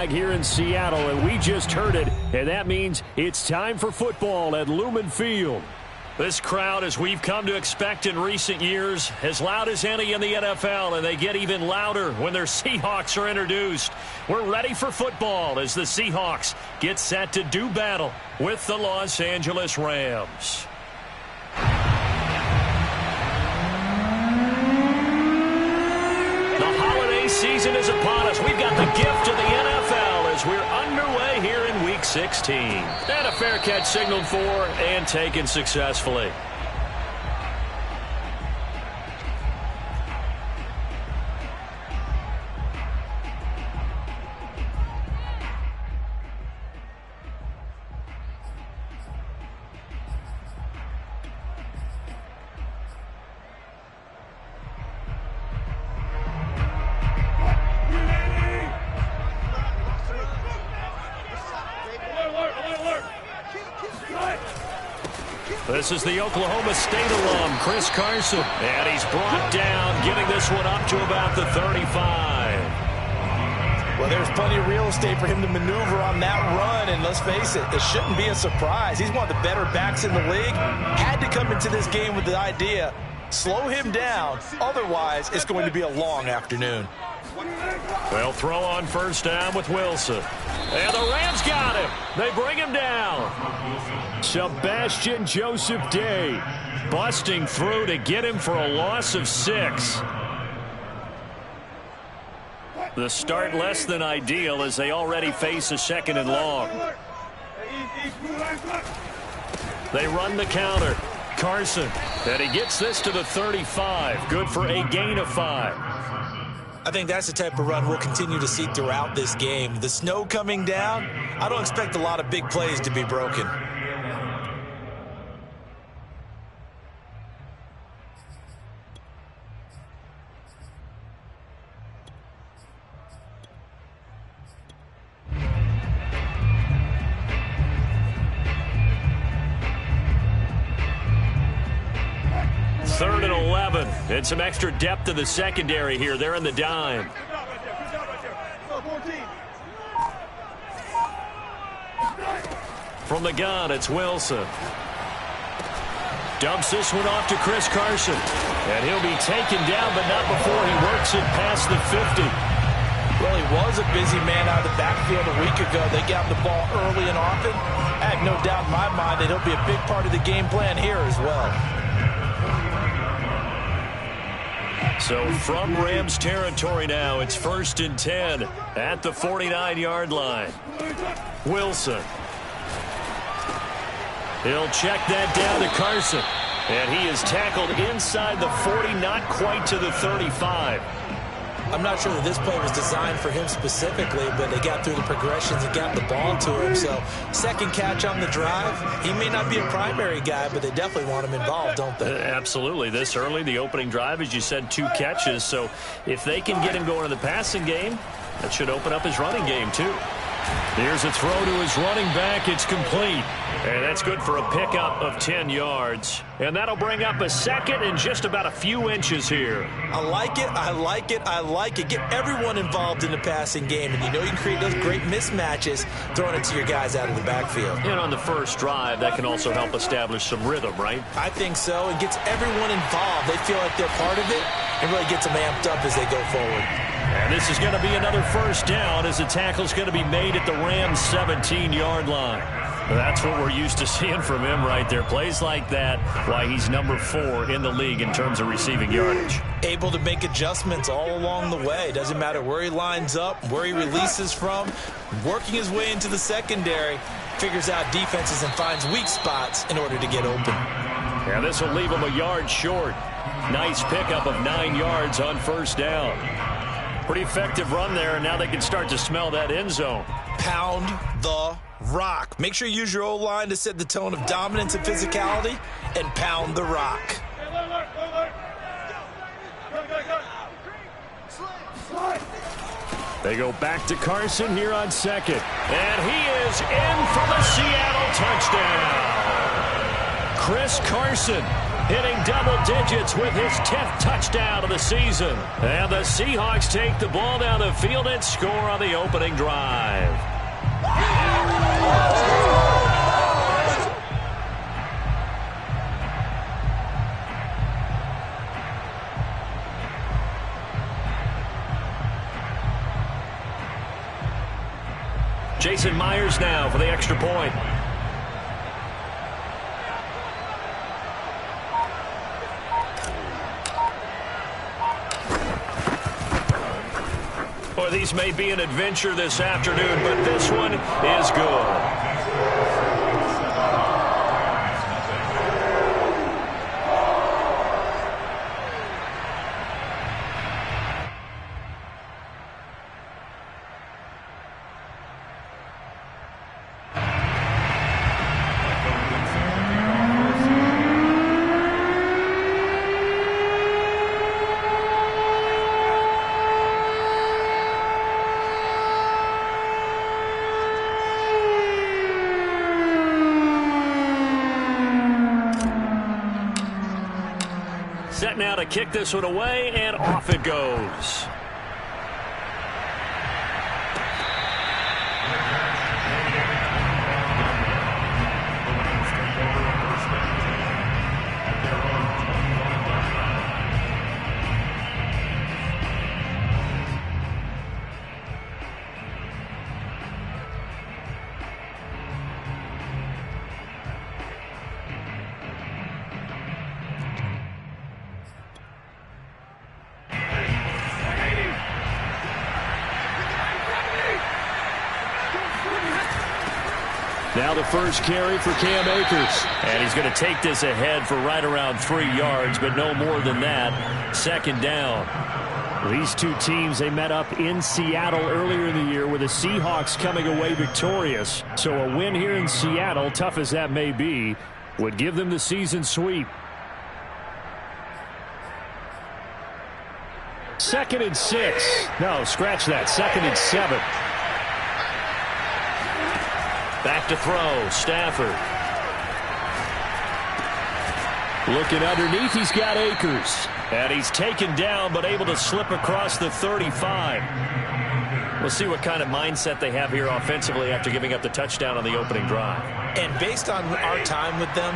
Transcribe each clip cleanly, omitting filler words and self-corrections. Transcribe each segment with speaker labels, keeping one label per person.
Speaker 1: flag here in Seattle, and we just heard it, and that means it's time for football at Lumen Field. This crowd, as we've come to expect in recent years, as loud as any in the NFL, and they get even louder when their Seahawks are introduced. We're ready for football as the Seahawks get set to do battle with the Los Angeles Rams. The holiday season is upon us. We've got the gift of the NFL as we're underway here in Week 16. And a fair catch signaled for and taken successfully. This is the Oklahoma State alum, Chris Carson. And he's brought down, getting this one up to about the 35.
Speaker 2: Well, there's plenty of real estate for him to maneuver on that run. And let's face it, it shouldn't be a surprise. He's one of the better backs in the league. Had to come into this game with the idea, slow him down. Otherwise, it's going to be a long afternoon.
Speaker 1: They'll throw on first down with Wilson. And the Rams got him. They bring him down. Sebastian Joseph Day busting through to get him for a loss of 6. The start less than ideal as they already face a 2nd and long. They run the counter. Carson. And he gets this to the 35. Good for a gain of 5.
Speaker 2: I think that's the type of run we'll continue to see throughout this game. The snow coming down, I don't expect a lot of big plays to be broken.
Speaker 1: Third and 11. And some extra depth to the secondary here. They're in the dime. From the gun, it's Wilson. Dumps this one off to Chris Carson. And he'll be taken down, but not before he works it past the 50.
Speaker 2: Well, he was a busy man out of the backfield a week ago. They got the ball early and often. I have no doubt in my mind that he'll be a big part of the game plan here as well.
Speaker 1: So from Rams territory now, it's 1st and 10 at the 49-yard line. Wilson. He'll check that down to Carson. And he is tackled inside the 40, not quite to the 35.
Speaker 2: I'm not sure that this play was designed for him specifically, but they got through the progressions and got the ball to him. So, second catch on the drive. He may not be a primary guy, but they definitely want him involved, don't they?
Speaker 1: Absolutely. This early, the opening drive, as you said, 2 catches. So, if they can get him going in the passing game, that should open up his running game, too. Here's a throw to his running back. It's complete. And that's good for a pickup of 10 yards. And that'll bring up a 2nd and just about a few inches here.
Speaker 2: I like it, I like it, I like it. Get everyone involved in the passing game. And you know you can create those great mismatches throwing it to your guys out of the backfield.
Speaker 1: And on the first drive, that can also help establish some rhythm, right?
Speaker 2: I think so. It gets everyone involved. They feel like they're part of it and really gets them amped up as they go forward.
Speaker 1: And this is going to be another first down as the tackle's going to be made at the Rams' 17-yard line. That's what we're used to seeing from him right there. Plays like that, why he's number 4 in the league in terms of receiving yardage.
Speaker 2: Able to make adjustments all along the way. Doesn't matter where he lines up, where he releases from. Working his way into the secondary, figures out defenses and finds weak spots in order to get open.
Speaker 1: Yeah, this will leave him a yard short. Nice pickup of 9 yards on first down. Pretty effective run there, and now they can start to smell that end zone.
Speaker 2: Pound the rock. Make sure you use your O-line to set the tone of dominance and physicality, and pound the rock.
Speaker 1: They go back to Carson here on 2nd. And he is in for the Seattle touchdown. Chris Carson hitting double digits with his 10th touchdown of the season. And the Seahawks take the ball down the field and score on the opening drive. Jason Myers now for the extra point. Boy, these may be an adventure this afternoon, but this one is good. Set now to kick this one away, and off it goes. Now the first carry for Cam Akers. And he's going to take this ahead for right around 3 yards, but no more than that. Second down. These two teams, they met up in Seattle earlier in the year with the Seahawks coming away victorious. So a win here in Seattle, tough as that may be, would give them the season sweep. 2nd and 6. No, scratch that. 2nd and 7. Back to throw, Stafford. Looking underneath, he's got Akers. And he's taken down, but able to slip across the 35. We'll see what kind of mindset they have here offensively after giving up the touchdown on the opening drive.
Speaker 2: And based on our time with them,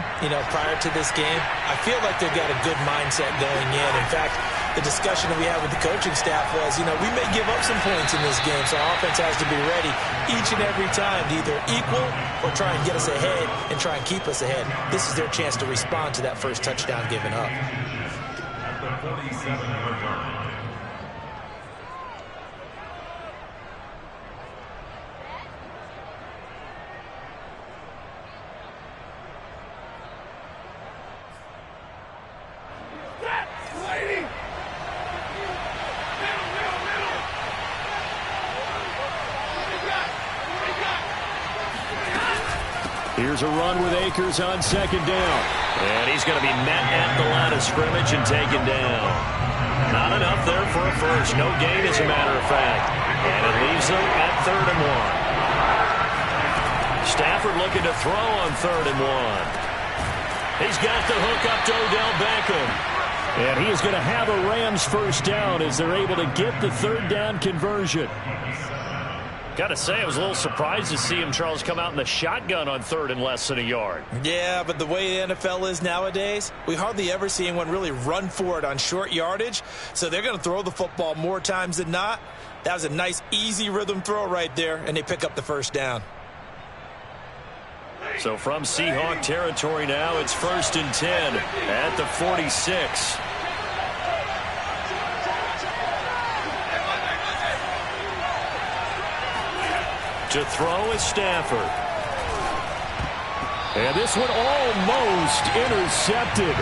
Speaker 2: prior to this game, I feel like they've got a good mindset going in. In fact, the discussion that we had with the coaching staff was, we may give up some points in this game, so our offense has to be ready each and every time to either equal or try and get us ahead and try and keep us ahead. This is their chance to respond to that first touchdown given up.
Speaker 3: At the 47-yard line.
Speaker 1: Here's a run with Akers on 2nd down. And he's going to be met at the line of scrimmage and taken down. Not enough there for a first. No gain, as a matter of fact. And it leaves them at 3rd and 1. Stafford looking to throw on 3rd and 1. He's got the hook up to Odell Beckham. And he is going to have a Rams first down as they're able to get the 3rd down conversion. Got to say, I was a little surprised to see him, Charles, come out in the shotgun on 3rd and less than a yard.
Speaker 2: Yeah, but the way the NFL is nowadays, we hardly ever see anyone really run for it on short yardage. So they're going to throw the football more times than not. That was a nice, easy rhythm throw right there, and they pick up the first down.
Speaker 1: So from Seahawk territory now, it's 1st and 10 at the 46. To throw is Stafford. And this one almost intercepted.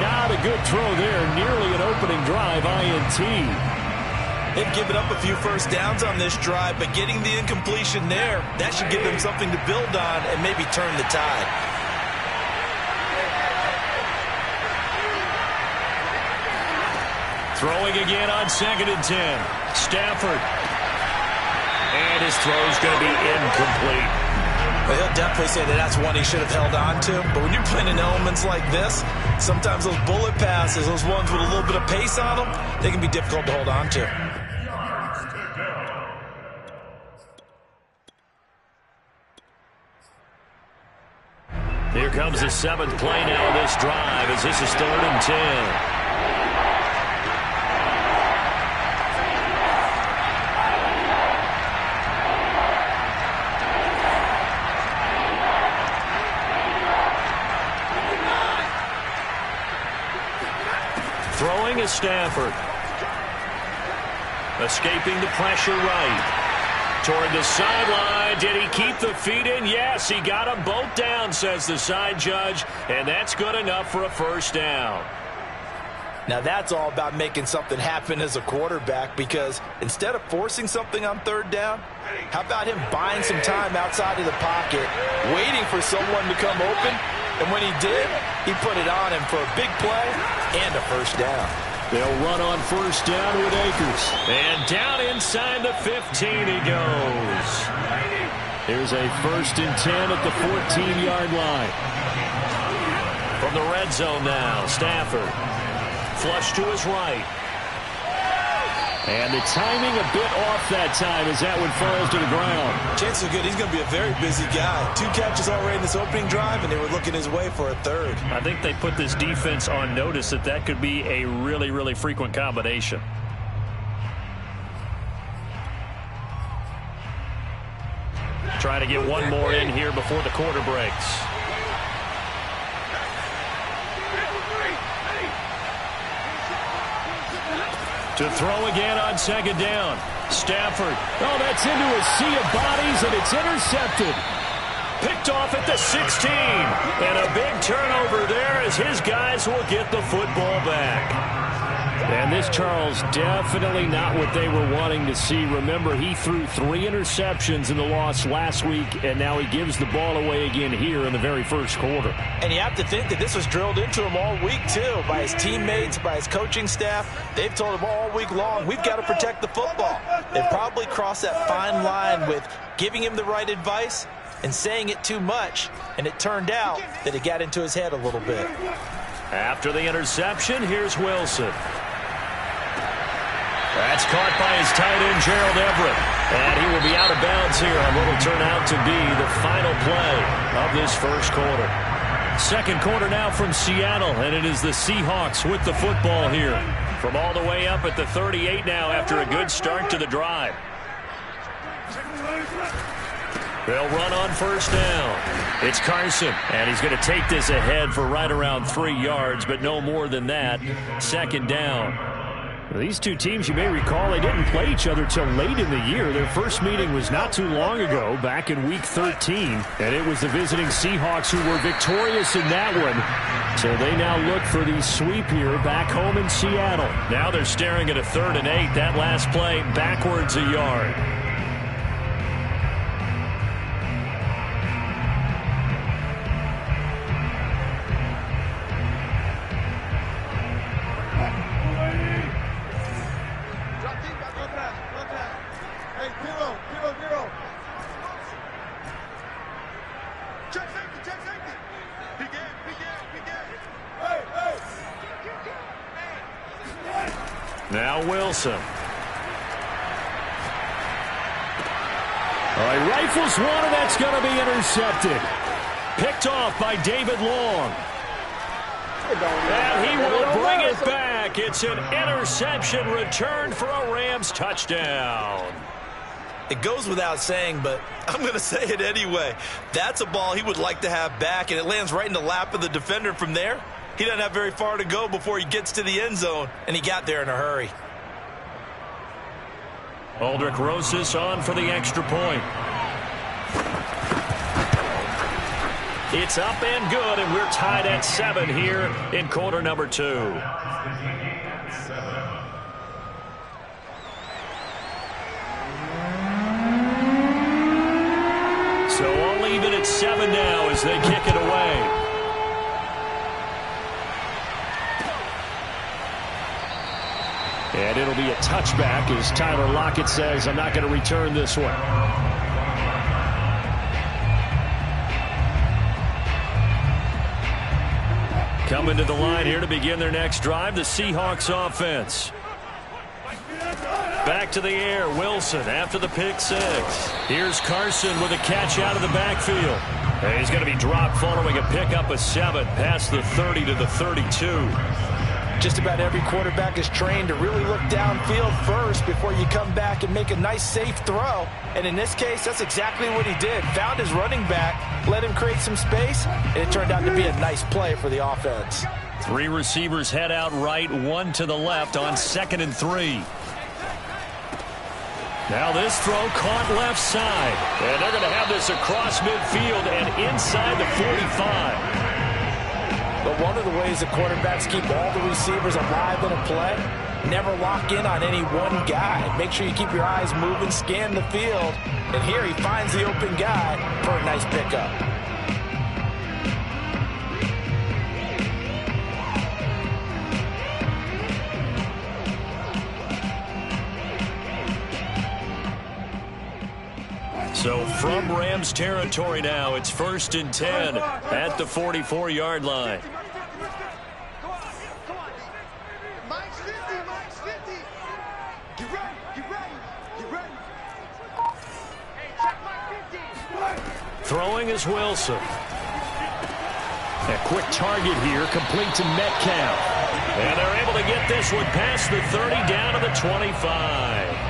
Speaker 1: Not a good throw there. Nearly an opening drive INT.
Speaker 2: They've given up a few first downs on this drive, but getting the incompletion there, that should give them something to build on and maybe turn the tide.
Speaker 1: Throwing again on 2nd and 10. Stafford. And his throw is going to be incomplete.
Speaker 2: Well, he'll definitely say that that's one he should have held on to. But when you're playing in elements like this, sometimes those bullet passes, those ones with a little bit of pace on them, they can be difficult to hold on to.
Speaker 1: Here comes the 7th play now of this drive as this is 3rd and 10. Throwing is Stafford. Escaping the pressure right. Toward the sideline. Did he keep the feet in? Yes, he got them both down, says the side judge. And that's good enough for a first down.
Speaker 2: Now that's all about making something happen as a quarterback, because instead of forcing something on 3rd down, how about him buying some time outside of the pocket, waiting for someone to come open, and when he did, he put it on him for a big play and a first down.
Speaker 1: They'll run on first down with Akers. And down inside the 15 he goes. Here's a 1st and 10 at the 14-yard line. From the red zone now, Stafford. Flush to his right. And the timing a bit off that time as that one falls to the ground.
Speaker 2: Chances are good he's going to be a very busy guy. 2 catches already in this opening drive, and they were looking his way for a 3rd.
Speaker 1: I think they put this defense on notice that that could be a really, really frequent combination. Trying to get one more in here before the quarter breaks. To throw again on 2nd down. Stafford. Oh, that's into a sea of bodies, and it's intercepted. Picked off at the 16. And a big turnover there as his guys will get the football back. And this, Charles, definitely not what they were wanting to see. Remember, he threw 3 interceptions in the loss last week, and now he gives the ball away again here in the very first quarter.
Speaker 2: And you have to think that this was drilled into him all week, too, by his teammates, by his coaching staff. They've told him all week long, we've got to protect the football. They've probably crossed that fine line with giving him the right advice and saying it too much, and it turned out that it got into his head a little bit.
Speaker 1: After the interception, here's Wilson. That's caught by his tight end, Gerald Everett. And he will be out of bounds here on what will turn out to be the final play of this first quarter. Second quarter now from Seattle, and it is the Seahawks with the football here. From all the way up at the 38 now after a good start to the drive. They'll run on first down. It's Carson, and he's going to take this ahead for right around 3 yards, but no more than that. 2nd down. These two teams, you may recall, they didn't play each other till late in the year. Their first meeting was not too long ago, back in Week 13. And it was the visiting Seahawks who were victorious in that one. So they now look for the sweep here back home in Seattle. Now they're staring at a 3rd and 8. That last play backwards a yard. Now Wilson. All right, rifles one, and that's going to be intercepted. Picked off by David Long. And he will bring it back. It's an interception returned for a Rams touchdown.
Speaker 2: It goes without saying, but I'm going to say it anyway. That's a ball he would like to have back, and it lands right in the lap of the defender from there. He doesn't have very far to go before he gets to the end zone, and he got there in a hurry.
Speaker 1: Aldrich Rosas on for the extra point. It's up and good, and we're tied at 7 here in quarter number 2. So all even at 7 now as they kick it away. And it'll be a touchback as Tyler Lockett says, I'm not going to return this one. Coming to the line here to begin their next drive, the Seahawks offense. Back to the air, Wilson after the pick six. Here's Carson with a catch out of the backfield. And he's going to be dropped following a pickup of 7 past the 30 to the 32.
Speaker 2: Just about every quarterback is trained to really look downfield first before you come back and make a nice, safe throw. And in this case, that's exactly what he did. Found his running back, let him create some space, and it turned out to be a nice play for the offense.
Speaker 1: 3 receivers head out right, 1 to the left on 2nd and 3. Now this throw caught left side. And they're going to have this across midfield and inside the 45.
Speaker 2: But one of the ways the quarterbacks keep all the receivers alive in a play, never lock in on any one guy. Make sure you keep your eyes moving, scan the field. And here he finds the open guy for a nice pickup.
Speaker 1: So from Rams territory now, it's 1st and 10 at the 44-yard line. Throwing is Wilson. A quick target here, complete to Metcalf. And they're able to get this one past the 30 down to the 25.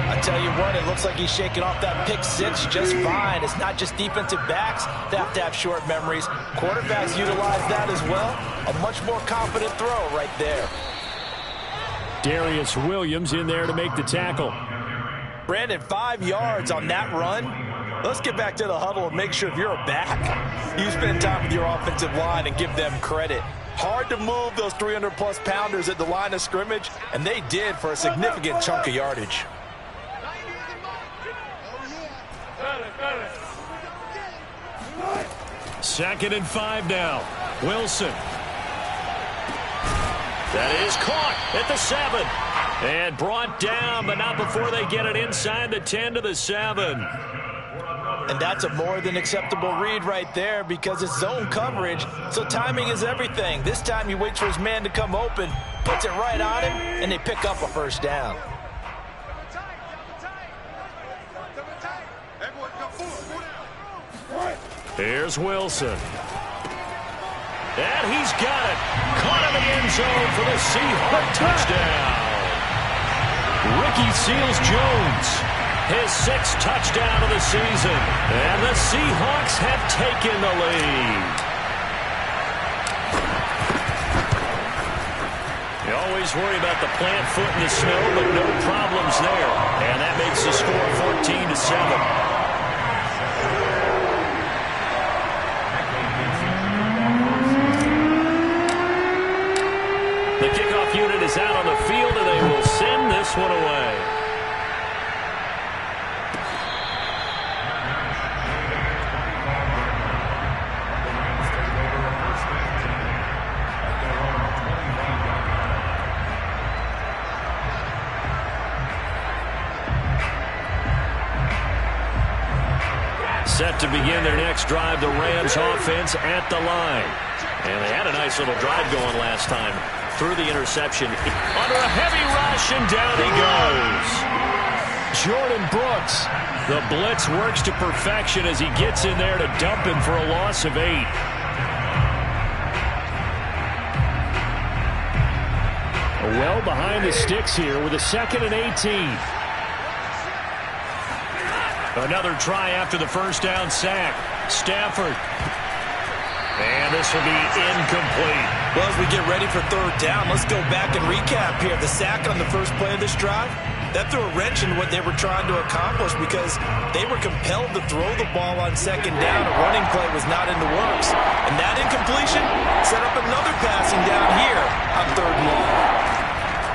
Speaker 2: I tell you what, it looks like he's shaking off that pick six just fine. It's not just defensive backs that have to have short memories. Quarterbacks utilize that as well. A much more confident throw right there.
Speaker 1: Darius Williams in there to make the tackle.
Speaker 2: Brandon, 5 yards on that run. Let's get back to the huddle and make sure if you're a back, you spend time with your offensive line and give them credit. Hard to move those 300-plus pounders at the line of scrimmage, and they did for a significant chunk of yardage.
Speaker 1: Second and 5 now. Wilson. That is caught at the 7. And brought down, but not before they get it inside the 10 to the 7.
Speaker 2: And that's a more than acceptable read right there because it's zone coverage, so timing is everything. This time he waits for his man to come open, puts it right on him, and they pick up a first down.
Speaker 1: Here's Wilson. And he's got it. Caught in the end zone for the Seahawks touchdown. Ricky Seals-Jones, his 6th touchdown of the season. And the Seahawks have taken the lead. You always worry about the plant foot in the snow, but no problems there. And that makes the score 14-7. The kickoff unit is out on the field, and they will send this one away. Set to begin their next drive, the Rams offense at the line. And they had a nice little drive going last time. Through the interception, under a heavy rush, and down he goes. Jordan Brooks. The blitz works to perfection as he gets in there to dump him for a loss of 8. Well behind the sticks here with a 2nd and 18. Another try after the first down sack. Stafford. And this will be incomplete.
Speaker 2: Well, as we get ready for 3rd down, let's go back and recap here. The sack on the first play of this drive, that threw a wrench in what they were trying to accomplish because they were compelled to throw the ball on 2nd down. A running play was not in the works. And that incompletion set up another passing down here on 3rd and long.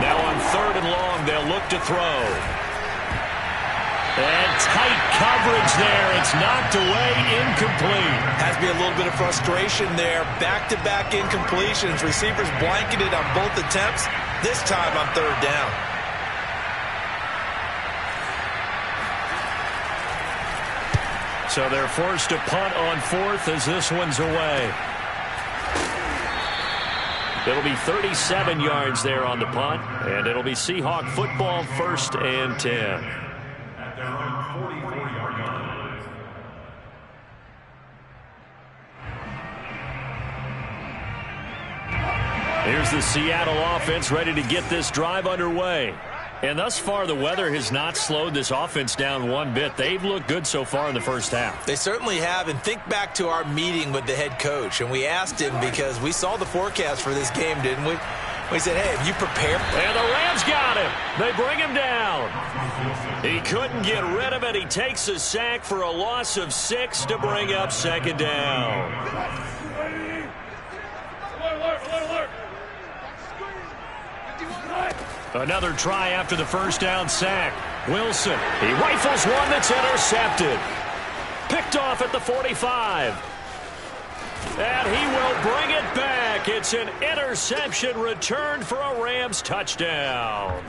Speaker 1: Now on 3rd and long, they'll look to throw. And tight coverage there. It's knocked away, incomplete.
Speaker 2: Has to be a little bit of frustration there. Back-to-back incompletions. Receivers blanketed on both attempts, this time on 3rd down.
Speaker 1: So they're forced to punt on 4th as this one's away. It'll be 37 yards there on the punt, and it'll be Seahawk football, 1st and 10.
Speaker 3: At their own 44-yard line.
Speaker 1: Here's the Seattle offense ready to get this drive underway. And thus far, the weather has not slowed this offense down one bit. They've looked good so far in the first half.
Speaker 2: They certainly have. And think back to our meeting with the head coach. And we asked him because we saw the forecast for this game, didn't we? We said, hey, have you prepared?
Speaker 1: And the Rams got him. They bring him down. He couldn't get rid of it. He takes a sack for a loss of 6 to bring up 2nd down. Another try after the first down sack. Wilson, he rifles one that's intercepted. Picked off at the 45. And he will bring it back. It's an interception returned for a Rams touchdown.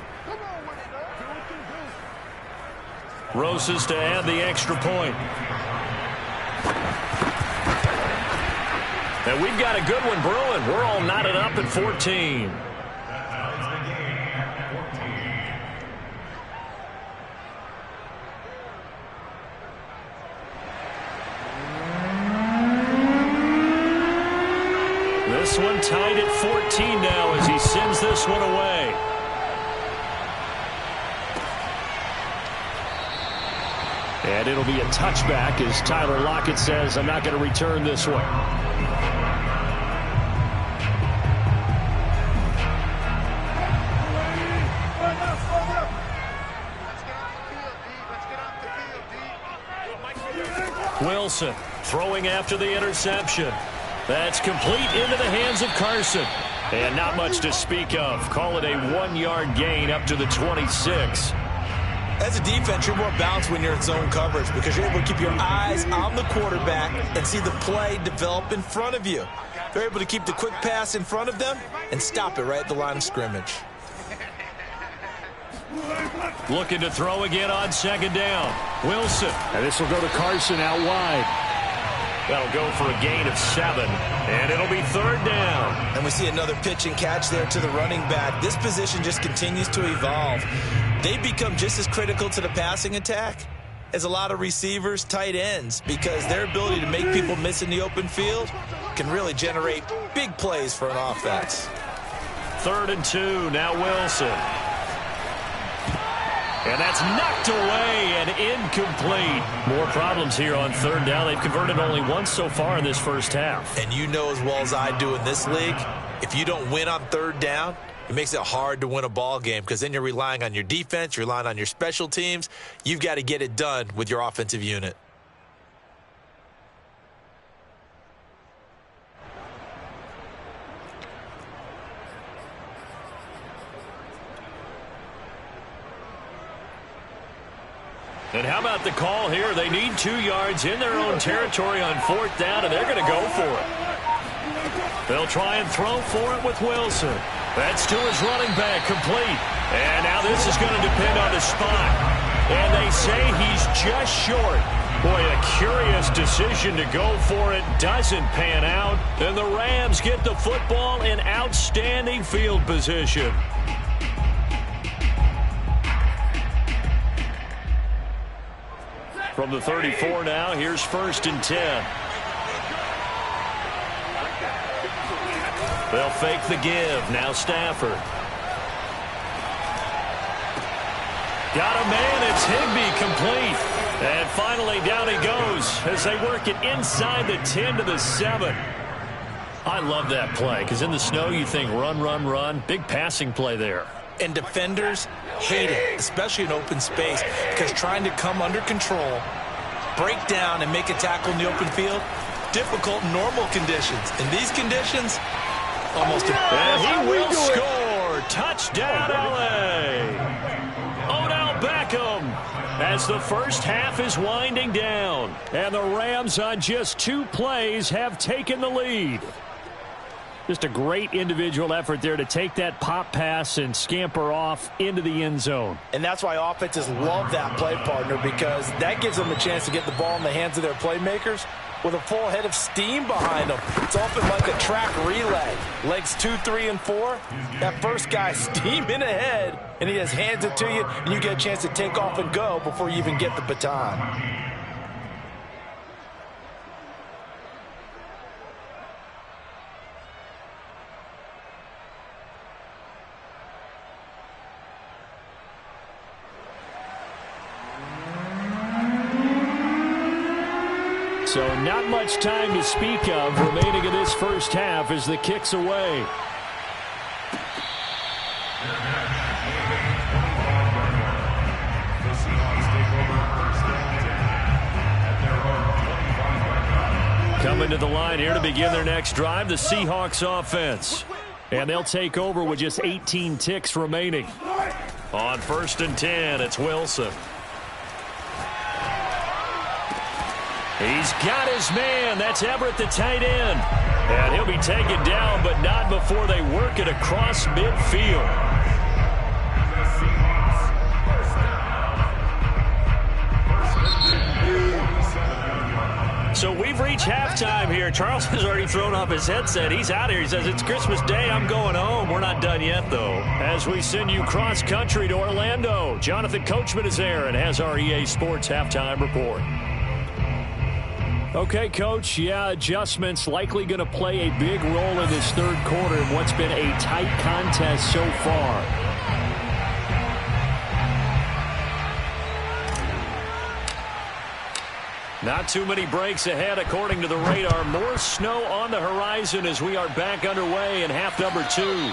Speaker 1: Rosas to add the extra point. And we've got a good one brewing. We're all knotted up at 14. This one tied at 14 now as he sends this one away. And it'll be a touchback as Tyler Lockett says, I'm not going to return this one. Wilson throwing after the interception. That's complete into the hands of Carson. And not much to speak of. Call it a 1-yard gain up to the 26.
Speaker 2: As a defense, you're more balanced when you're in zone coverage because you're able to keep your eyes on the quarterback and see the play develop in front of you. They're able to keep the quick pass in front of them and stop it right at the line of scrimmage.
Speaker 1: Looking to throw again on 2nd down. Wilson. And this will go to Carson out wide. That'll go for a gain of 7, and it'll be 3rd down.
Speaker 2: And we see another pitch and catch there to the running back. This position just continues to evolve. They become just as critical to the passing attack as a lot of receivers, tight ends, because their ability to make people miss in the open field can really generate big plays for an offense.
Speaker 1: 3rd and 2, now Wilson. And that's knocked away and incomplete. More problems here on 3rd down. They've converted only once so far in this first half.
Speaker 2: And you know as well as I do in this league, if you don't win on 3rd down, it makes it hard to win a ball game because then you're relying on your defense, you're relying on your special teams. You've got to get it done with your offensive unit.
Speaker 1: And how about the call here? They need 2 yards in their own territory on 4th down, and they're going to go for it. They'll try and throw for it with Wilson. That's to his running back, complete. And now this is going to depend on the spot. And they say he's just short. Boy, a curious decision to go for it. Doesn't pan out. And the Rams get the football in outstanding field position. From the 34 now, here's 1st and 10. They'll fake the give. Now Stafford. Got a man. It's Higbee, complete. And finally down he goes as they work it inside the 10 to the 7. I love that play because in the snow you think run, run, run. Big passing play there.
Speaker 2: And defenders hate it, especially in open space, because trying to come under control, break down, and make a tackle in the open field, difficult in normal conditions. In these conditions, almost impossible.
Speaker 1: And he will score. Touchdown, L.A. Odell Beckham as the first half is winding down. And the Rams on just 2 plays have taken the lead. Just a great individual effort there to take that pop pass and scamper off into the end zone.
Speaker 2: And that's why offenses love that play, partner, because that gives them a chance to get the ball in the hands of their playmakers with a full head of steam behind him. It's often like a track relay. Legs 2, 3, and 4. That first guy steaming ahead, and he just hands it to you, and you get a chance to take off and go before you even get the baton.
Speaker 1: So not much time to speak of remaining in this first half as the kick's away.
Speaker 3: The Seahawks take over first down 10 at their own 25-yard line.
Speaker 1: Coming to the line here to begin their next drive, the Seahawks offense. And they'll take over with just 18 ticks remaining. On first and 10, it's Wilson. He's got his man. That's Everett, the tight end. And he'll be taken down, but not before they work it across midfield. So we've reached halftime here. Charles has already thrown off his headset. He's out here. He says, it's Christmas Day. I'm going home. We're not done yet, though. As we send you cross-country to Orlando, Jonathan Coachman is there and has our EA Sports halftime report. Okay, Coach, yeah, adjustments likely going to play a big role in this third quarter in what's been a tight contest so far. Not too many breaks ahead according to the radar. More snow on the horizon as we are back underway in half number 2.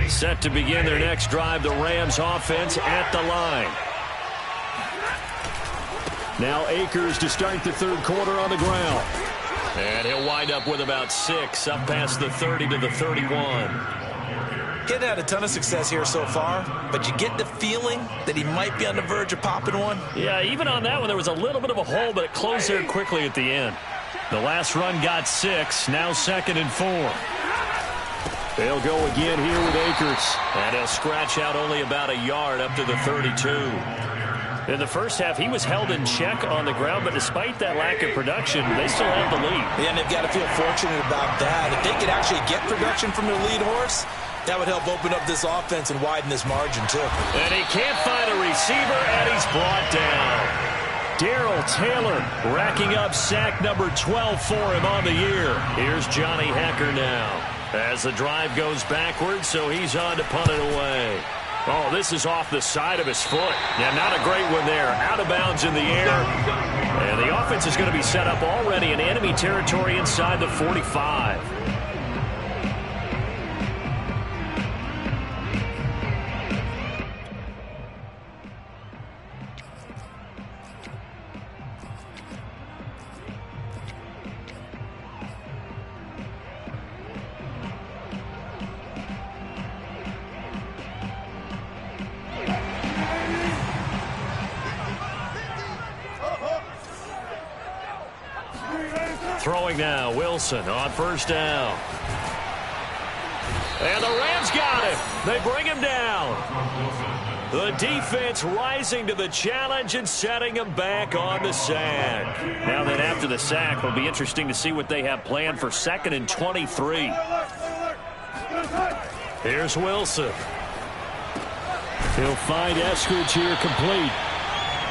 Speaker 1: Set to begin their next drive, the Rams offense at the line. Now Akers to start the third quarter on the ground. And he'll wind up with about 6, up past the 30 to the 31.
Speaker 2: Getting had a ton of success here so far, but you get the feeling that he might be on the verge of popping one.
Speaker 1: Yeah, even on that one, there was a little bit of a hole, but it closed there quickly at the end. The last run got 6, now 2nd and 4. They'll go again here with Akers. And he'll scratch out only about a yard up to the 32. In the first half, he was held in check on the ground, but despite that lack of production, they still have the lead.
Speaker 2: Yeah, and they've got to feel fortunate about that. If they could actually get production from their lead horse, that would help open up this offense and widen this margin, too.
Speaker 1: And he can't find a receiver, and he's brought down. Darrell Taylor racking up sack number 12 for him on the year. Here's Johnny Hecker now. As the drive goes backwards, so he's on to punt it away. Oh, this is off the side of his foot. Yeah, not a great one there. Out of bounds in the air. And the offense is going to be set up already in enemy territory inside the 45. Throwing now, Wilson on first down. And the Rams got him. They bring him down. The defense rising to the challenge and setting him back on the sack. Now then, after the sack, it'll be interesting to see what they have planned for 2nd and 23. Here's Wilson. He'll find Eskridge here complete.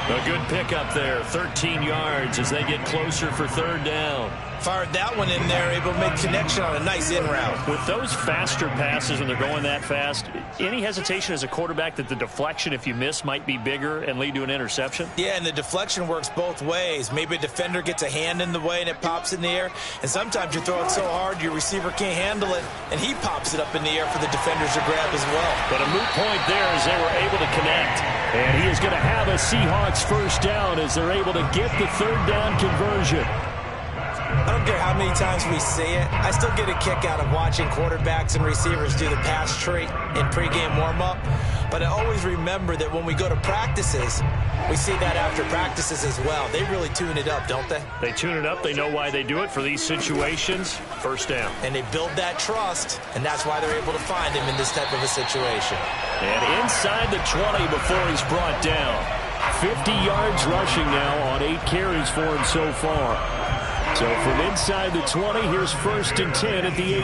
Speaker 1: A good pickup there, 13 yards as they get closer for 3rd down.
Speaker 2: Fired that one in there, able to make connection on a nice in route.
Speaker 1: With those faster passes and they're going that fast, any hesitation as a quarterback that the deflection, if you miss, might be bigger and lead to an interception?
Speaker 2: Yeah, and the deflection works both ways. Maybe a defender gets a hand in the way and it pops in the air, and sometimes you throw it so hard your receiver can't handle it, and he pops it up in the air for the defenders to grab as well.
Speaker 1: But a moot point there as they were able to connect. And he is going to have a Seahawks first down as they're able to get the 3rd down conversion.
Speaker 2: I don't care how many times we see it. I still get a kick out of watching quarterbacks and receivers do the pass tree in pregame warm-up. But I always remember that when we go to practices, we see that after practices as well. They really tune it up, don't they?
Speaker 1: They tune it up. They know why they do it for these situations. First down.
Speaker 2: And they build that trust, and that's why they're able to find him in this type of a situation.
Speaker 1: And inside the 20 before he's brought down. 50 yards rushing now on 8 carries for him so far. So from inside the 20, here's 1st and 10 at the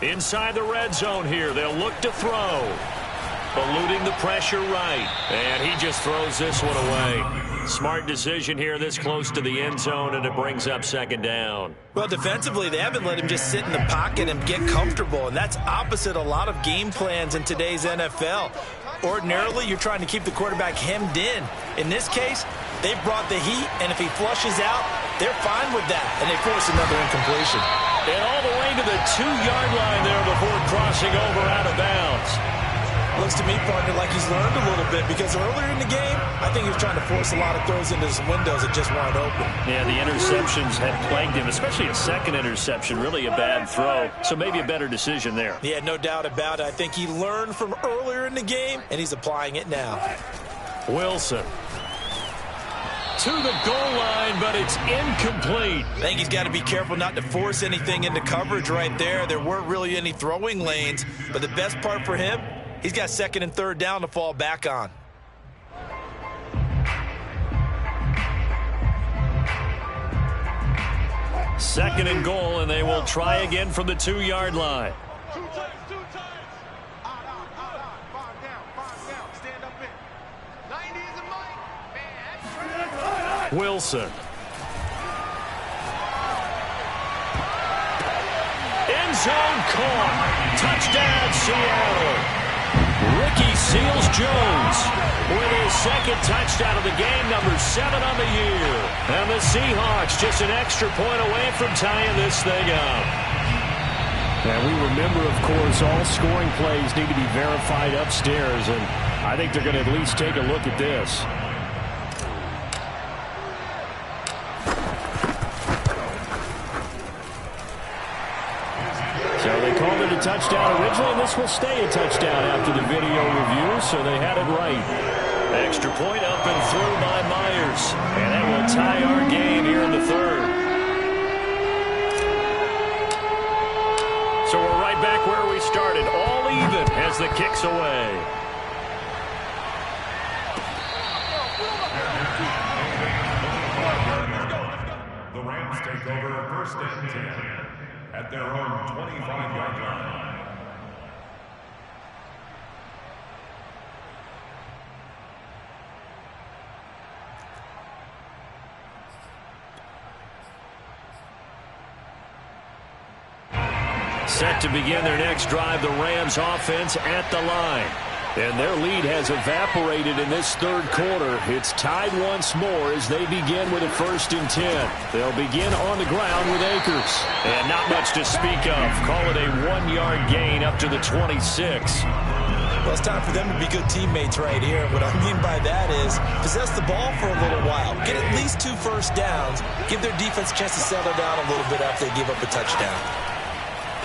Speaker 1: 18. Inside the red zone here. They'll look to throw. Eluding the pressure right. And he just throws this one away. Smart decision here this close to the end zone, and it brings up 2nd down.
Speaker 2: Well, defensively, they haven't let him just sit in the pocket and get comfortable, and that's opposite a lot of game plans in today's NFL. Ordinarily, you're trying to keep the quarterback hemmed in. In this case, they brought the heat, and if he flushes out, they're fine with that, and they force another incompletion.
Speaker 1: And all the way to the 2-yard line there before crossing over out of bounds.
Speaker 2: Looks to me, partner, like he's learned a little bit, because earlier in the game, I think he was trying to force a lot of throws into some windows that just weren't open.
Speaker 1: Yeah, the interceptions had plagued him, especially a second interception, really a bad throw. So maybe a better decision there.
Speaker 2: Yeah, no doubt about it. I think he learned from earlier in the game, and he's applying it now.
Speaker 1: Wilson. To the goal line, but it's incomplete.
Speaker 2: I think he's got to be careful not to force anything into coverage right there. There weren't really any throwing lanes, but the best part for him, he's got 2nd and 3rd down to fall back on.
Speaker 1: Second and goal, and they will try again from the 2-yard line. Wilson. End zone caught. Touchdown, Seattle. Ricky Seals-Jones with his 2nd touchdown of the game, number 7 on the year. And the Seahawks just an extra point away from tying this thing up. And we remember, of course, all scoring plays need to be verified upstairs, and I think they're going to at least take a look at this. Touchdown originally, and this will stay a touchdown after the video review, so they had it right. Extra point up and through by Myers, and that will tie our game here in the 3rd. So we're right back where we started, all even as the kick's away.
Speaker 3: The Rams take over 1st and 10 at their own 25-yard line.
Speaker 1: Set to begin their next drive, the Rams offense at the line. And their lead has evaporated in this 3rd quarter. It's tied once more as they begin with a 1st and 10. They'll begin on the ground with Akers. And not much to speak of. Call it a 1-yard gain up to the 26.
Speaker 2: Well, it's time for them to be good teammates right here. What I mean by that is possess the ball for a little while. Get at least 2 first downs. Give their defense a chance to settle down a little bit after they give up a touchdown.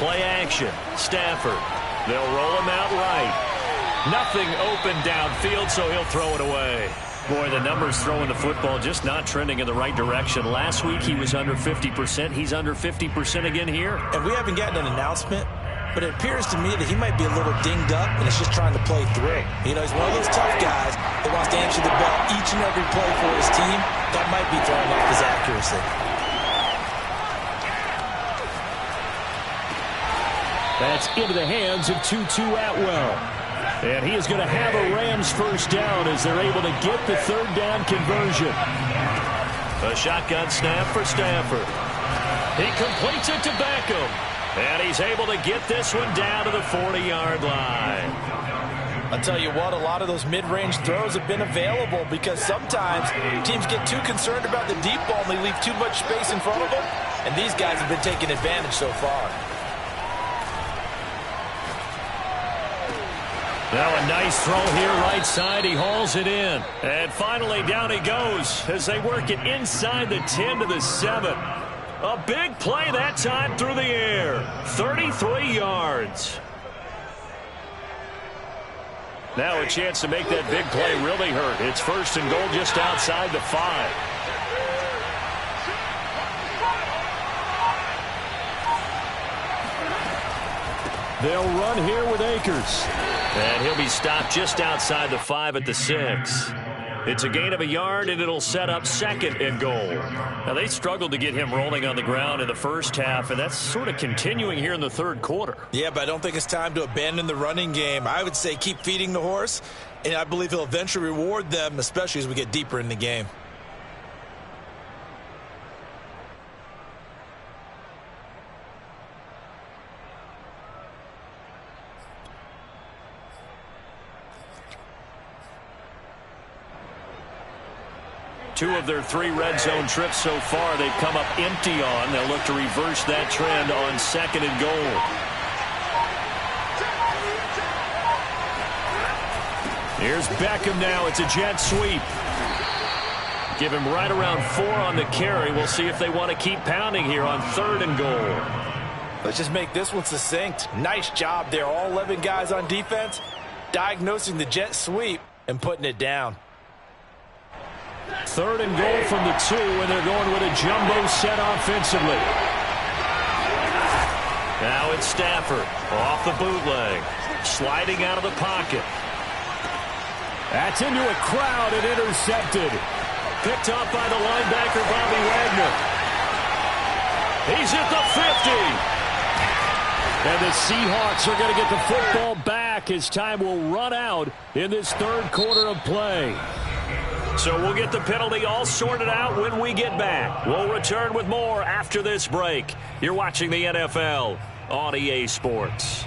Speaker 1: Play action. Stafford. They'll roll him out right. Nothing open downfield, so he'll throw it away. Boy, the numbers throwing the football just not trending in the right direction. Last week he was under 50%. He's under 50% again here.
Speaker 2: And we haven't gotten an announcement, but it appears to me that he might be a little dinged up and is just trying to play through. You know, he's one of those tough guys that wants to answer the bell each and every play for his team. That might be throwing off his accuracy.
Speaker 1: That's into the hands of Tutu Atwell. And he is going to have a Rams 1st down as they're able to get the 3rd down conversion. A shotgun snap for Stafford. He completes it to Beckham. And he's able to get this one down to the 40-yard line.
Speaker 2: I'll tell you what, a lot of those mid-range throws have been available because sometimes teams get too concerned about the deep ball and they leave too much space in front of them. And these guys have been taking advantage so far.
Speaker 1: Now a nice throw here right side. He hauls it in. And finally down he goes as they work it inside the 10 to the 7. A big play that time through the air. 33 yards. Now a chance to make that big play really hurt. It's 1st and goal just outside the 5. They'll run here with Akers. And he'll be stopped just outside the 5 at the 6. It's a gain of a yard, and it'll set up 2nd and goal. Now, they struggled to get him rolling on the ground in the first half, and that's sort of continuing here in the 3rd quarter.
Speaker 2: Yeah, but I don't think it's time to abandon the running game. I would say keep feeding the horse, and I believe he'll eventually reward them, especially as we get deeper in the game.
Speaker 1: Two of their 3 red zone trips so far they've come up empty on. They'll look to reverse that trend on 2nd and goal. Here's Beckham now. It's a jet sweep. Give him right around 4 on the carry. We'll see if they want to keep pounding here on 3rd and goal.
Speaker 2: Let's just make this one succinct. Nice job there. All 11 guys on defense diagnosing the jet sweep and putting it down.
Speaker 1: 3rd and goal from the 2, and they're going with a jumbo set offensively. Now it's Stafford off the bootleg, sliding out of the pocket. That's into a crowd and intercepted. Picked up by the linebacker, Bobby Wagner. He's at the 50. And the Seahawks are going to get the football back as time will run out in this 3rd quarter of play. So we'll get the penalty all sorted out when we get back. We'll return with more after this break. You're watching the NFL on EA Sports.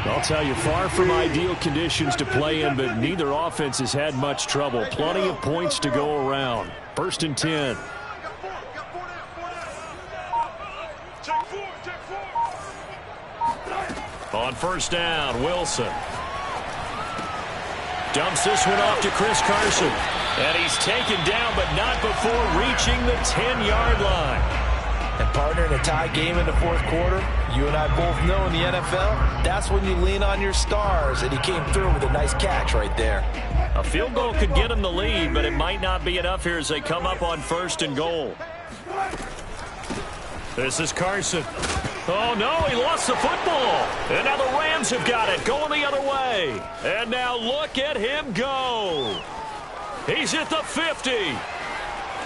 Speaker 1: I'll tell you, far from ideal conditions to play in, but neither offense has had much trouble. Plenty of points to go around. 1st and 10. On 1st down, Wilson. Dumps this one off to Chris Carson. And he's taken down, but not before reaching the 10-yard line.
Speaker 2: And partner, in a tie game in the 4th quarter, you and I both know in the NFL, that's when you lean on your stars, and he came through with a nice catch right there.
Speaker 1: A field goal could get him the lead, but it might not be enough here as they come up on 1st and goal. This is Carson. Oh, no, he lost the football. And now the Rams have got it, going the other way. And now look at him go. He's at the 50,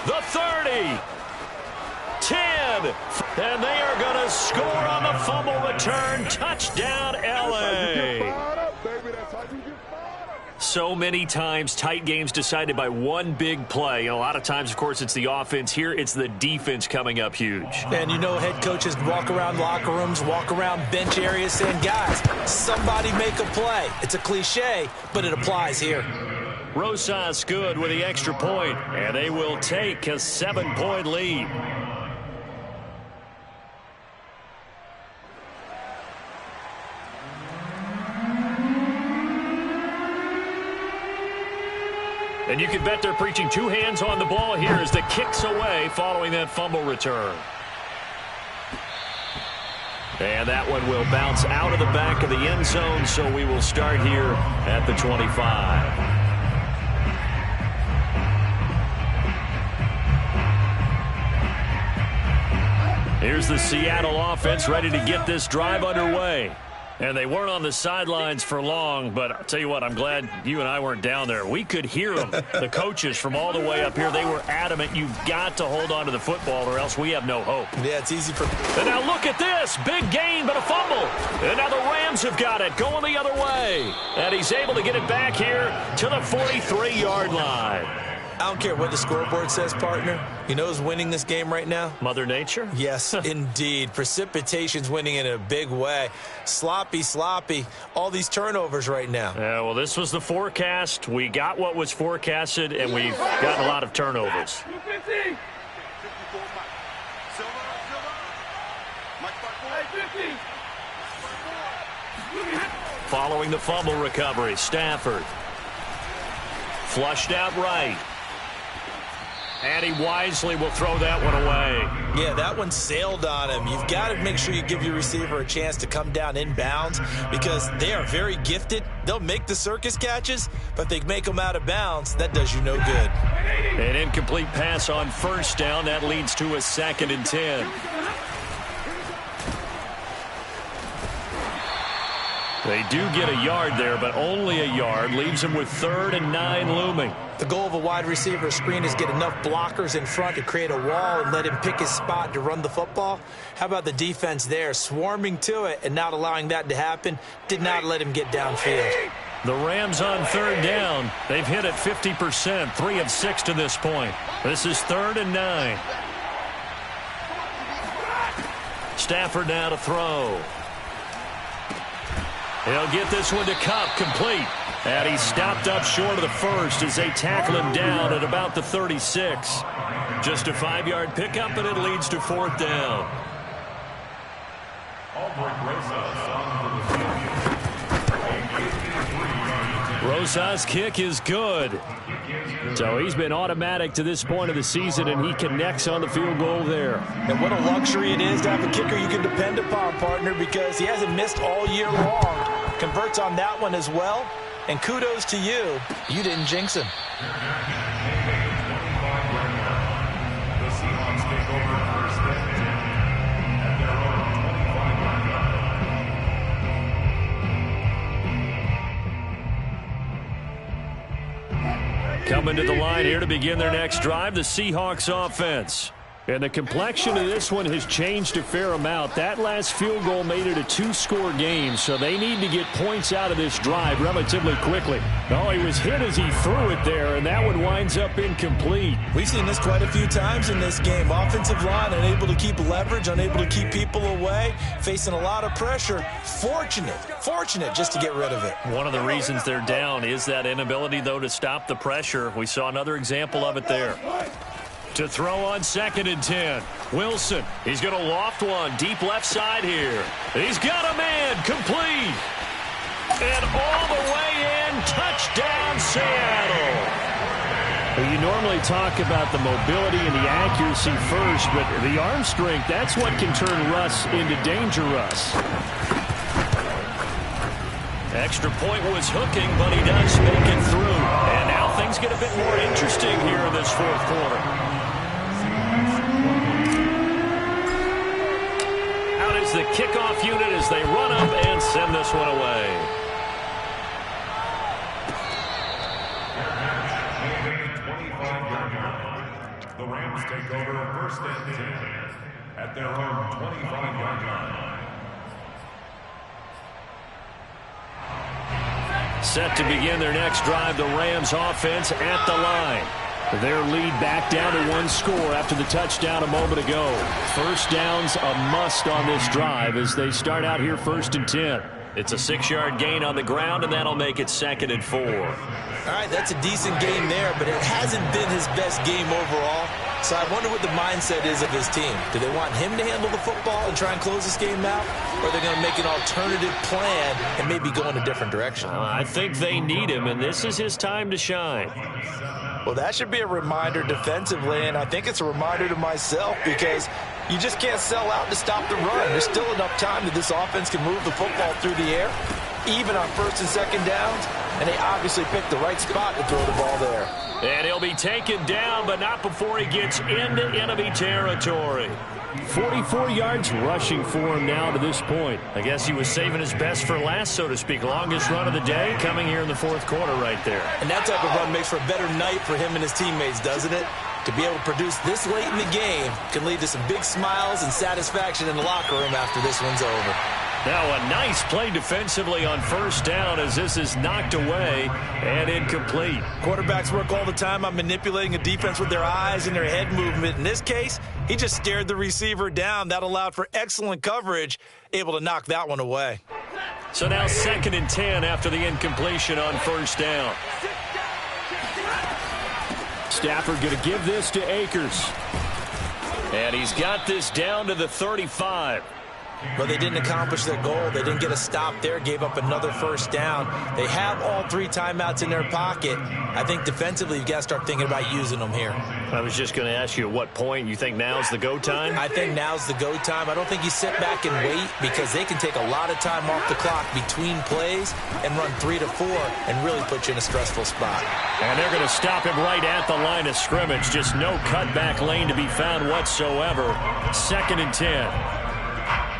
Speaker 1: the 30, 10, and they are going to score on the fumble return. Touchdown, L.A. So many times, tight games decided by one big play. And a lot of times, of course, it's the offense. Here, it's the defense coming up huge.
Speaker 2: And you know head coaches walk around locker rooms, walk around bench areas saying, guys, somebody make a play. It's a cliche, but it applies here.
Speaker 1: Rosas good with the extra point, and they will take a 7-point lead. And you can bet they're preaching 2 hands on the ball here as the kick's away following that fumble return. And that one will bounce out of the back of the end zone, so we will start here at the 25. Here's the Seattle offense ready to get this drive underway. And they weren't on the sidelines for long, but I'll tell you what, I'm glad you and I weren't down there. We could hear them, the coaches from all the way up here. They were adamant, you've got to hold on to the football or else we have no hope.
Speaker 2: Yeah, it's easy for...
Speaker 1: And now look at this, big gain but a fumble. And now the Rams have got it, going the other way. And he's able to get it back here to the 43-yard line.
Speaker 2: I don't care what the scoreboard says, partner. You know who's winning this game right now?
Speaker 1: Mother Nature?
Speaker 2: Yes, indeed. Precipitation's winning in a big way. Sloppy. All these turnovers right now.
Speaker 1: Yeah, well, this was the forecast. We got what was forecasted, and we've gotten a lot of turnovers. Following the fumble recovery, Stafford. Flushed out right. And he wisely will throw that one away.
Speaker 2: Yeah, that one sailed on him. You've got to make sure you give your receiver a chance to come down inbounds because they are very gifted. They'll make the circus catches, but if they make them out of bounds, that does you no good.
Speaker 1: An incomplete pass on first down. That leads to a 2nd and 10. They do get a yard there, but only a yard. Leaves them with 3rd and 9 looming.
Speaker 2: The goal of a wide receiver screen is get enough blockers in front to create a wall and let him pick his spot to run the football. How about the defense there, swarming to it and not allowing that to happen? Did not let him get downfield.
Speaker 1: The Rams on 3rd down. They've hit it 50%, 3 of 6 to this point. This is 3rd and 9. Stafford now to throw. He'll get this one to Cup, complete. And he's stopped up short of the first as they tackle him down at about the 36. Just a 5-yard pickup, and it leads to 4th down. Rosa's kick is good. So he's been automatic to this point of the season, and he connects on the field goal there.
Speaker 2: And what a luxury it is to have a kicker you can depend upon, partner, because he hasn't missed all year long. Converts on that one as well. And kudos to you. You didn't jinx him.
Speaker 3: The Seahawks take over 1st and 10 at their own 25-yard line.
Speaker 1: Coming to the line here to begin their next drive, the Seahawks offense. And the complexion of this one has changed a fair amount. That last field goal made it a 2-score game, so they need to get points out of this drive relatively quickly. Oh, he was hit as he threw it there, and that one winds up incomplete.
Speaker 2: We've seen this quite a few times in this game. Offensive line unable to keep leverage, unable to keep people away, facing a lot of pressure. Fortunate just to get rid of it.
Speaker 1: One of the reasons they're down is that inability, though, to stop the pressure. We saw another example of it there. To throw on 2nd and 10. Wilson, he's going to loft one deep left side here. He's got a man, complete. And all the way in, touchdown Seattle. Well, you normally talk about the mobility and the accuracy first, but the arm strength, that's what can turn Russ into Danger Russ. Extra point was hooking, but he does make it through. And now things get a bit more interesting here in this 4th quarter. Out is the kickoff unit as they run up and send this one away.
Speaker 3: The Rams take over 1st and 10 at their own 25-yard line.
Speaker 1: Set to begin their next drive, the Rams offense at the line. Their lead back down to 1 score after the touchdown a moment ago. First down's a must on this drive as they start out here 1st and 10. It's a 6-yard gain on the ground, and that'll make it 2nd and 4.
Speaker 2: All right, that's a decent game there, but it hasn't been his best game overall. So I wonder what the mindset is of his team. Do they want him to handle the football and try and close this game out? Or are they going to make an alternative plan and maybe go in a different direction?
Speaker 1: I think they need him, and this is his time to shine.
Speaker 2: Well, that should be a reminder defensively, and I think it's a reminder to myself because you just can't sell out to stop the run. There's still enough time that this offense can move the football through the air, even on 1st and 2nd downs, and they obviously picked the right spot to throw the ball there.
Speaker 1: And he'll be taken down, but not before he gets into enemy territory. 44 yards rushing for him now to this point. I guess he was saving his best for last, so to speak. Longest run of the day coming here in the 4th quarter right there.
Speaker 2: And that type of run makes for a better night for him and his teammates, doesn't it? To be able to produce this late in the game can lead to some big smiles and satisfaction in the locker room after this one's over.
Speaker 1: Now a nice play defensively on first down as this is knocked away and incomplete.
Speaker 2: Quarterbacks work all the time on manipulating a defense with their eyes and their head movement. In this case, he just stared the receiver down. That allowed for excellent coverage, able to knock that one away.
Speaker 1: So now 2nd and 10 after the incompletion on first down. Stafford going to give this to Akers. And he's got this down to the 35.
Speaker 2: But they didn't accomplish their goal. They didn't get a stop there, gave up another first down. They have all 3 timeouts in their pocket. I think defensively you've got to start thinking about using them here.
Speaker 1: I was just going to ask you at what point you think now's the go time?
Speaker 2: I think now's the go time. I don't think you sit back and wait because they can take a lot of time off the clock between plays and run 3 to 4 and really put you in a stressful spot.
Speaker 1: And they're going to stop him right at the line of scrimmage. Just no cutback lane to be found whatsoever. 2nd and 10.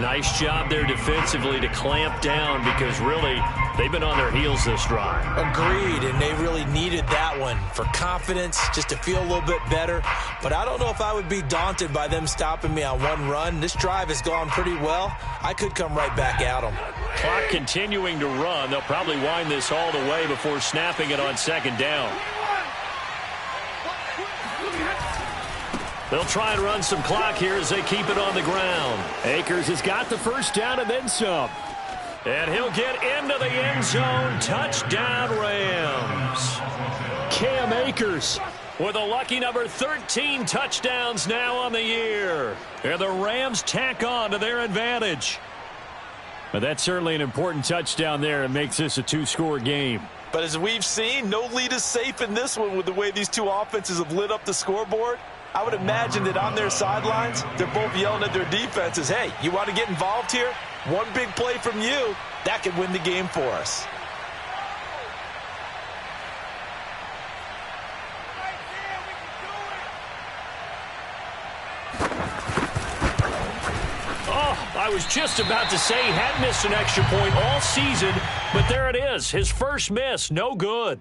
Speaker 1: Nice job there defensively to clamp down because really they've been on their heels this drive.
Speaker 2: Agreed, and they really needed that one for confidence, just to feel a little bit better. But I don't know if I would be daunted by them stopping me on one run. This drive has gone pretty well. I could come right back at them.
Speaker 1: Clock continuing to run. They'll probably wind this all the way before snapping it on 2nd down. They'll try and run some clock here as they keep it on the ground. Akers has got the first down and then some. And he'll get into the end zone. Touchdown, Rams. Cam Akers with a lucky number 13 touchdowns now on the year. And the Rams tack on to their advantage. But that's certainly an important touchdown there. It makes this a 2-score game.
Speaker 2: But as we've seen, no lead is safe in this one with the way these two offenses have lit up the scoreboard. I would imagine that on their sidelines, they're both yelling at their defenses, hey, you want to get involved here? One big play from you, that could win the game for us.
Speaker 1: Oh, I was just about to say he had missed an extra point all season, but there it is. His first miss, no good.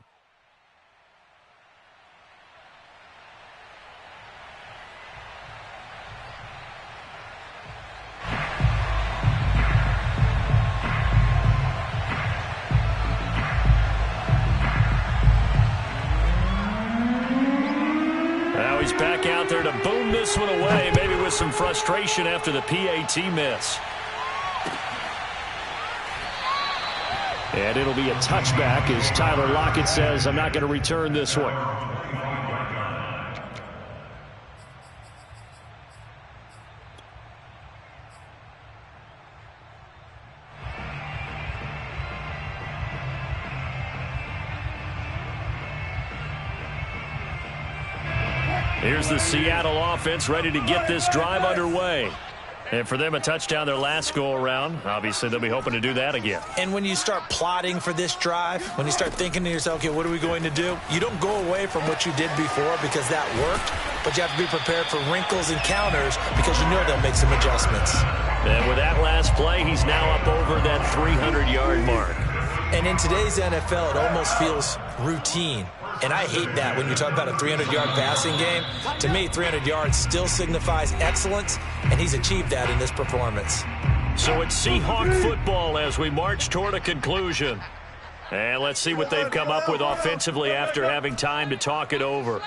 Speaker 1: He's back out there to boom this one away, maybe with some frustration after the PAT miss. And it'll be a touchback as Tyler Lockett says, I'm not going to return this one. Here's the Seattle offense ready to get this drive underway. And for them, a touchdown their last go-around. Obviously, they'll be hoping to do that again.
Speaker 2: And when you start plotting for this drive, when you start thinking to yourself, okay, what are we going to do? You don't go away from what you did before because that worked, but you have to be prepared for wrinkles and counters because you know they'll make some adjustments.
Speaker 1: And with that last play, he's now up over that 300-yard mark.
Speaker 2: And in today's NFL, it almost feels routine. And I hate that when you talk about a 300-yard passing game. To me, 300 yards still signifies excellence, and he's achieved that in this performance.
Speaker 1: So it's Seahawk football as we march toward a conclusion. And let's see what they've come up with offensively after having time to talk it over.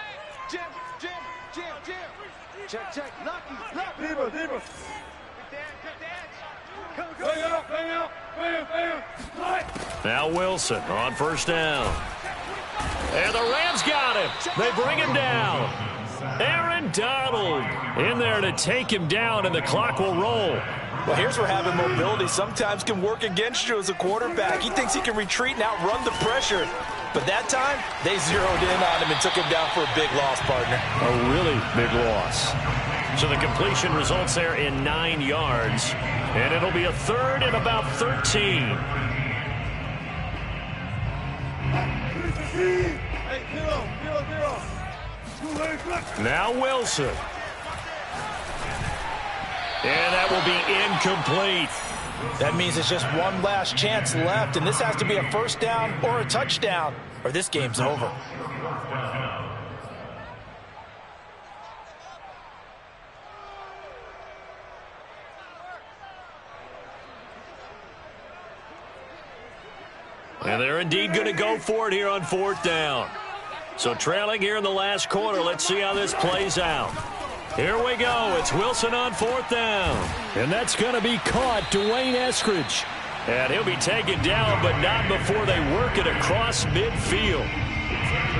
Speaker 4: Check. Lucky.
Speaker 1: Now Wilson on first down. And the Rams got him. They bring him down. Aaron Donald in there to take him down, and the clock will roll.
Speaker 2: Well, here's where having mobility sometimes can work against you as a quarterback. He thinks he can retreat and outrun the pressure. But that time, they zeroed in on him and took him down for a big loss, partner.
Speaker 1: A really big loss. So the completion results there in 9 yards. And it'll be a third and about 13. Now Wilson. And that will be incomplete.
Speaker 2: That means it's just one last chance left, and this has to be a first down or a touchdown, or this game's over.
Speaker 1: And they're indeed going to go for it here on 4th down. So trailing here in the last quarter. Let's see how this plays out. Here we go. It's Wilson on 4th down. And that's going to be caught. Dwayne Eskridge. And he'll be taken down, but not before they work it across midfield.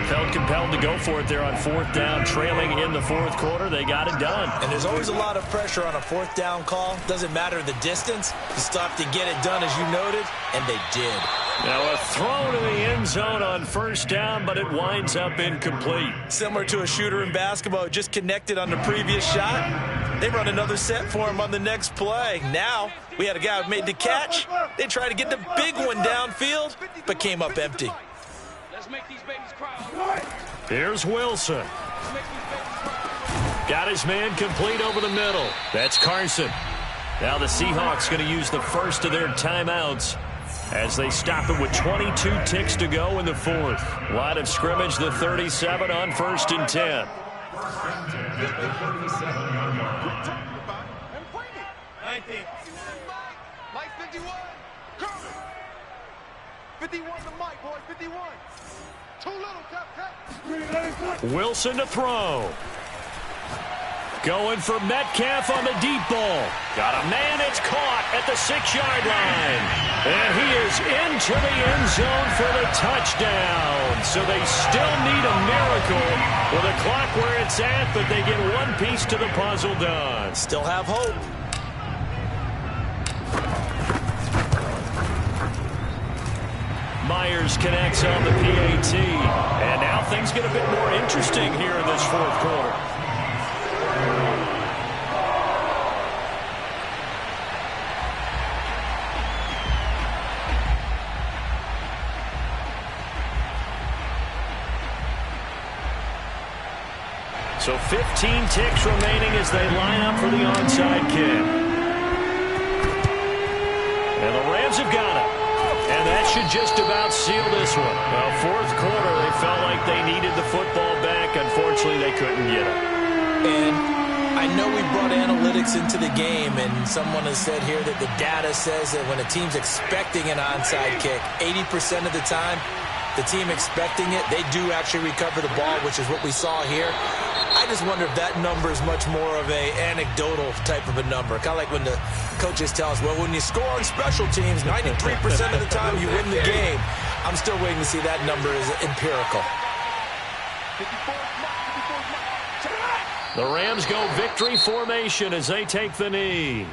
Speaker 1: Felt compelled to go for it there on 4th down, trailing in the 4th quarter. They got it done.
Speaker 2: And there's always a lot of pressure on a 4th down call. Doesn't matter the distance. You still have to get it done, as you noted, and they did.
Speaker 1: Now a throw to the end zone on 1st down, but it winds up incomplete.
Speaker 2: Similar to a shooter in basketball, just connected on the previous shot. They run another set for him on the next play. Now we had a guy who made the catch. They tried to get the big one downfield, but came up empty.
Speaker 5: Let's make these babies cry.
Speaker 1: Here's Wilson. Got his man complete over the middle. That's Carson. Now the Seahawks going to use the first of their timeouts as they stop it with 22 ticks to go in the 4th. Line of scrimmage, the 37 on 1st and 10.
Speaker 4: 51 to Mike, boys, 51. Too little, tap.
Speaker 1: Wilson to throw. Going for Metcalf on the deep ball. Got a man, it's caught at the 6-yard line. And he is into the end zone for the touchdown. So they still need a miracle with a clock where it's at, but they get one piece to the puzzle done.
Speaker 2: Still have hope.
Speaker 1: Myers connects on the PAT. And now things get a bit more interesting here in this 4th quarter. So 15 ticks remaining as they line up for the onside kick. And the Rams have got it. And that should just about seal this one. Well, 4th quarter, they felt like they needed the football back. Unfortunately, they couldn't get it.
Speaker 2: And I know we brought analytics into the game, and someone has said here that the data says that when a team's expecting an onside kick, 80% of the time, the team expecting it, they do actually recover the ball, which is what we saw here. I just wonder if that number is much more of a anecdotal type of a number. Kind of like when the coaches tell us, well, when you score on special teams, 93% of the time you win the game. I'm still waiting to see that number is empirical.
Speaker 1: The Rams go victory formation as they take the knee.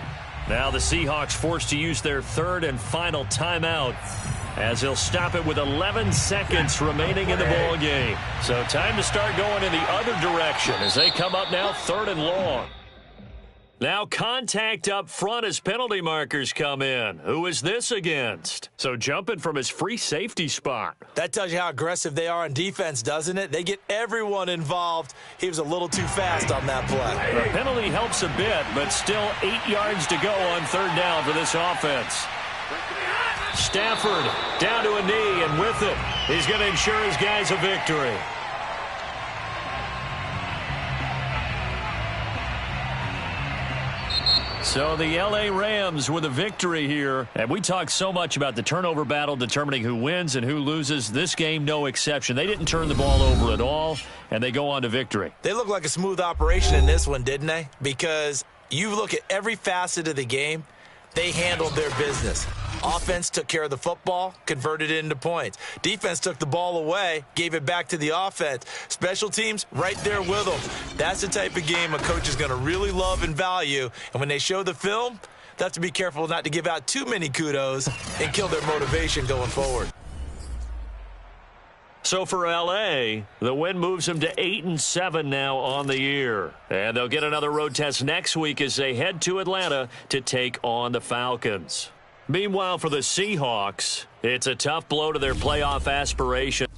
Speaker 1: Now the Seahawks forced to use their 3rd and final timeout, as he'll stop it with 11 seconds remaining in the ball game. So time to start going in the other direction as they come up now 3rd and long. Now contact up front as penalty markers come in. Who is this against? So jumping from his free safety spot.
Speaker 2: That tells you how aggressive they are on defense, doesn't it? They get everyone involved. He was a little too fast on that play.
Speaker 1: The penalty helps a bit, but still 8 yards to go on 3rd down for this offense. Stafford down to a knee, and with it, he's going to ensure his guys a victory. So the L.A. Rams with a victory here. And we talk so much about the turnover battle determining who wins and who loses. This game, no exception. They didn't turn the ball over at all, and they go on to victory.
Speaker 2: They look like a smooth operation in this one, didn't they? Because you look at every facet of the game, they handled their business. Offense took care of the football, converted it into points. Defense took the ball away, gave it back to the offense. Special teams, right there with them. That's the type of game a coach is going to really love and value. And when they show the film, they have to be careful not to give out too many kudos and kill their motivation going forward.
Speaker 1: So for L.A., the win moves them to 8-7 now on the year. And they'll get another road test next week as they head to Atlanta to take on the Falcons. Meanwhile, for the Seahawks, it's a tough blow to their playoff aspiration.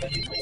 Speaker 6: You